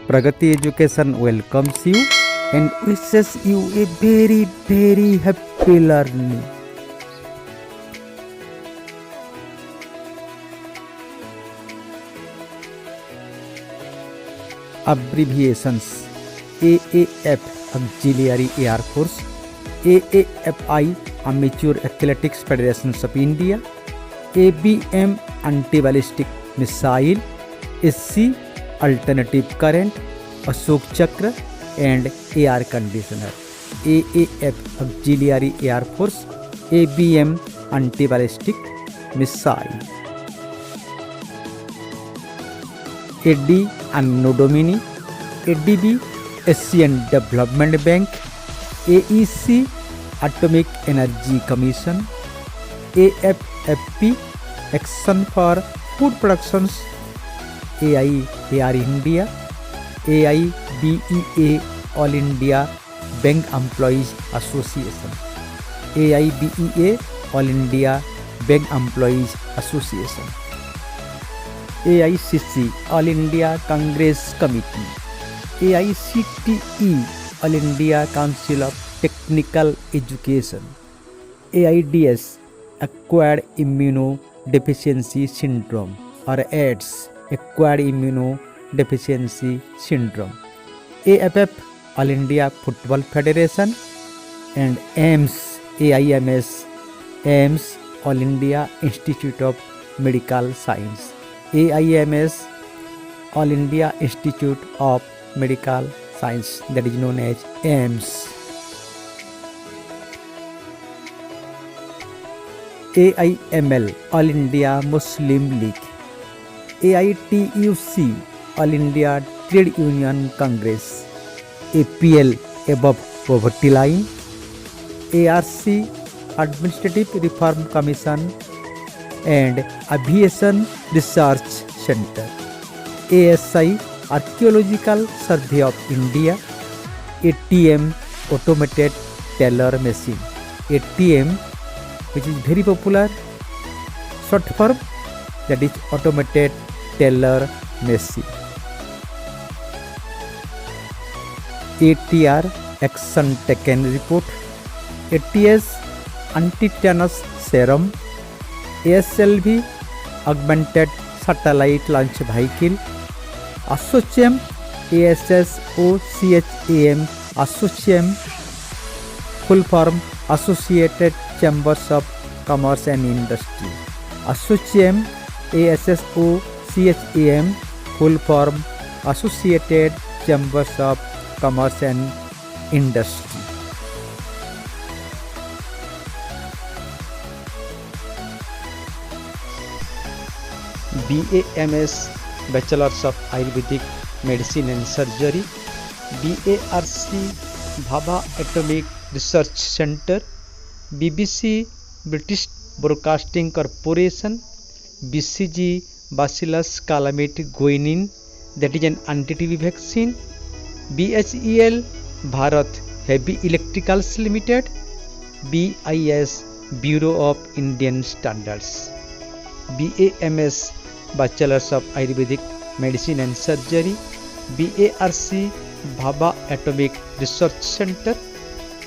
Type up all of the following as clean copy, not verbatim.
Pragati Education welcomes you and wishes you a very, very happy learning. Abbreviations: AAF Auxiliary Air Force, AAFI Amateur Athletics Federations of India, ABM Anti-Ballistic Missile, SC Alternative Current, Ashok Chakra and Air Conditioner. AAF Auxiliary Air Force, ABM Anti-Ballistic Missile. AD Anno Domini, ADB Asian Development Bank, AEC Atomic Energy Commission, AFFP Action for Food Productions, AI Air India, AIBEA All India Bank Employees Association, AIBEA All India Bank Employees Association, AICC All India Congress Committee, AICTE All India Council of Technical Education, AIDS Acquired Immunodeficiency Syndrome or AIDS Acquired Immunodeficiency Syndrome, AFF All India Football Federation and AIMS All India Institute of Medical Science, AIMS All India Institute of Medical Science, that is known as AIMS. AIML All India Muslim League, AITUC All India Trade Union Congress, APL Above Poverty Line, ARC Administrative Reform Commission and Aviation Research Center, ASI Archaeological Survey of India, ATM Automated Teller Machine, ATM, which is very popular short form, that is Automated Teller Machine, ATR Action Taken Report, ATS Anti-Tetanus Serum, ASLV Augmented Satellite Launch Vehicle, ASSOCHAM ASSOCHAM ASSOCHAM full form Associated Chambers of Commerce and Industry, ASSOCHAM ASSOCHAM full form Associated Chambers of Commerce and Industry. BAMS Bachelors of Ayurvedic Medicine and Surgery, BARC Bhabha Atomic Research Center, BBC British Broadcasting Corporation, BCG Bacillus Calamity Guanine, that is an anti-TB vaccine, BHEL Bharat Heavy Electricals Limited, BIS Bureau of Indian Standards, BAMS Bachelors of Ayurvedic Medicine and Surgery, BARC Bhabha Atomic Research Center,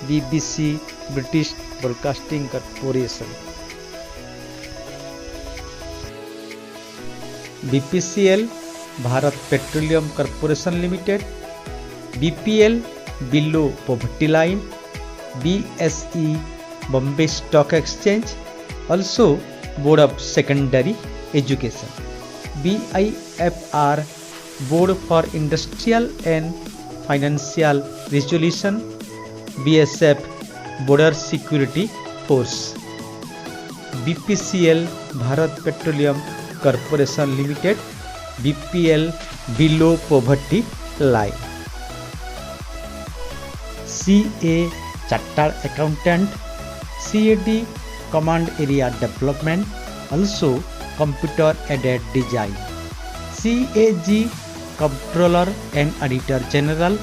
BBC British Broadcasting Corporation, BPCL Bharat Petroleum Corporation Limited, BPL Below Poverty Line, BSE Bombay Stock Exchange, also Board of Secondary Education, BIFR Board for Industrial and Financial Resolution, BSF Border Security Force, BPCL Bharat Petroleum Corporation Limited, BPL Below Poverty Line, CA Chartered Accountant, CAD Command Area Development, also Computer Aided Design, CAG Comptroller and Auditor General,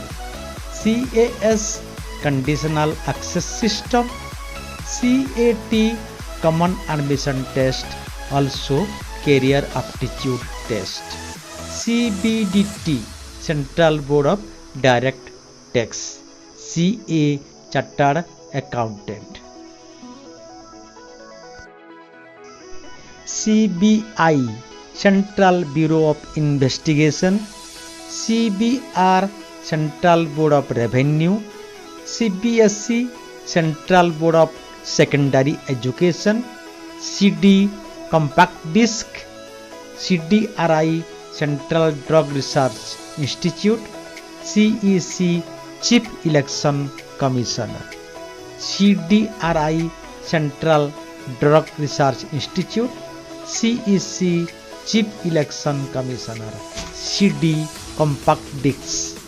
CAS Conditional Access System, CAT Common Admission Test, also Career Aptitude Test, CBDT Central Board of Direct Tax. CA Chartered Accountant. CBI Central Bureau of Investigation. CBR Central Board of Revenue. CBSE Central Board of Secondary Education. CD Compact Disc. CDRI Central Drug Research Institute. CEC Chief Election Commissioner. CDRI Central Drug Research Institute. CEC Chief Election Commissioner. CD Compact Disc.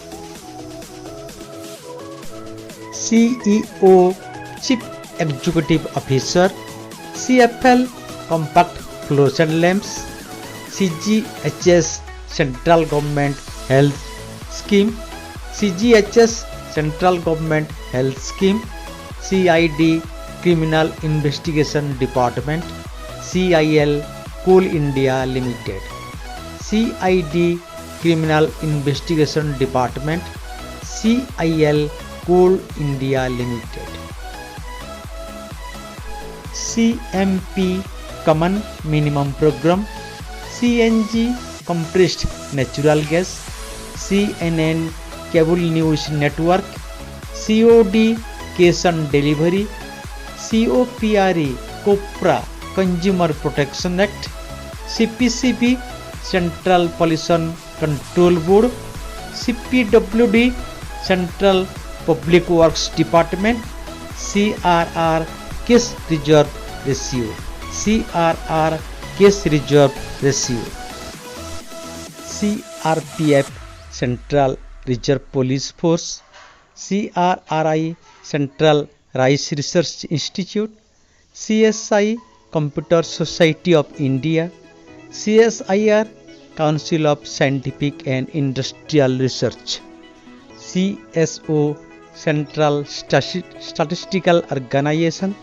CEO Chief Executive Officer. CFL Compact Fluorescent Lamps. CGHS Central Government Health Scheme. CGHS Central Government Health Scheme. CID Criminal Investigation Department. CIL Coal India Limited. CID Criminal Investigation Department. CIL Coal India Limited. CMP Common Minimum Program. CNG Compressed Natural Gas. CNN Cable News Network. COD Cash on Delivery. COPRA Copra Consumer Protection Act. CPCB Central Pollution Control Board. CPWD Central Public Works Department. CRR Cash Reserve Ratio. CRR Cash Reserve Ratio. CRPF Central Reserve Police Force. CRRI Central Rice Research Institute. CSI Computer Society of India. CSIR Council of Scientific and Industrial Research. CSO Central Statistical Organization.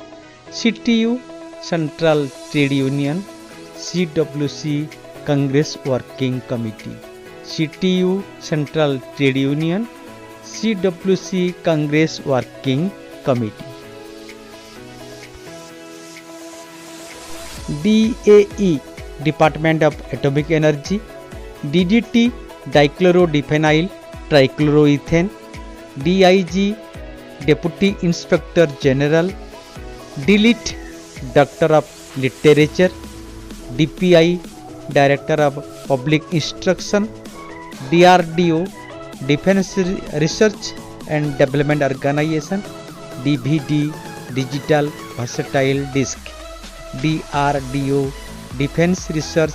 CTU Central Trade Union. CWC Congress Working Committee. CTU Central Trade Union. CWC Congress Working Committee. DAE Department of Atomic Energy. DDT Dichlorodephanyl Trichloroethane. DIG Deputy Inspector General. DLIT Doctor of Literature. DPI Director of Public Instruction. DRDO Defense Research and Development Organization. DVD Digital Versatile Disk. DRDO Defense Research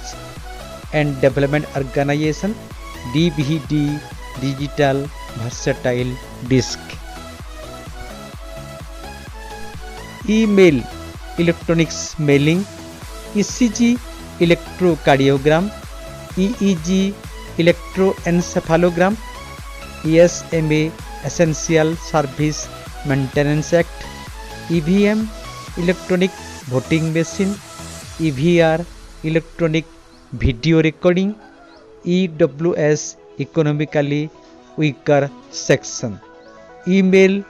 and Development Organization. DVD Digital Versatile Disk. Email Electronics Mailing. ECG Electrocardiogram. EEG Electroencephalogram. ESMA Essential Service Maintenance Act. EVM Electronic Voting Machine. EVR Electronic Video Recording. EWS Economically Weaker Section. Email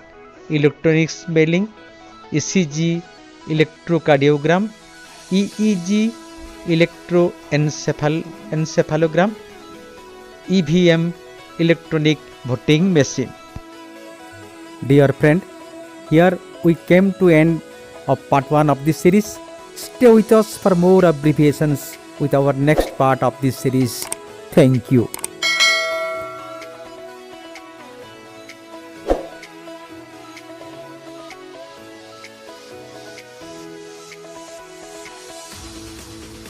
Electronics Mailing. ECG Electrocardiogram. EEG Electroencephalogram. EVM Electronic Voting Machine. Dear friend, here we came to end of part 1 of this series. Stay with us for more abbreviations with our next part of this series. Thank you.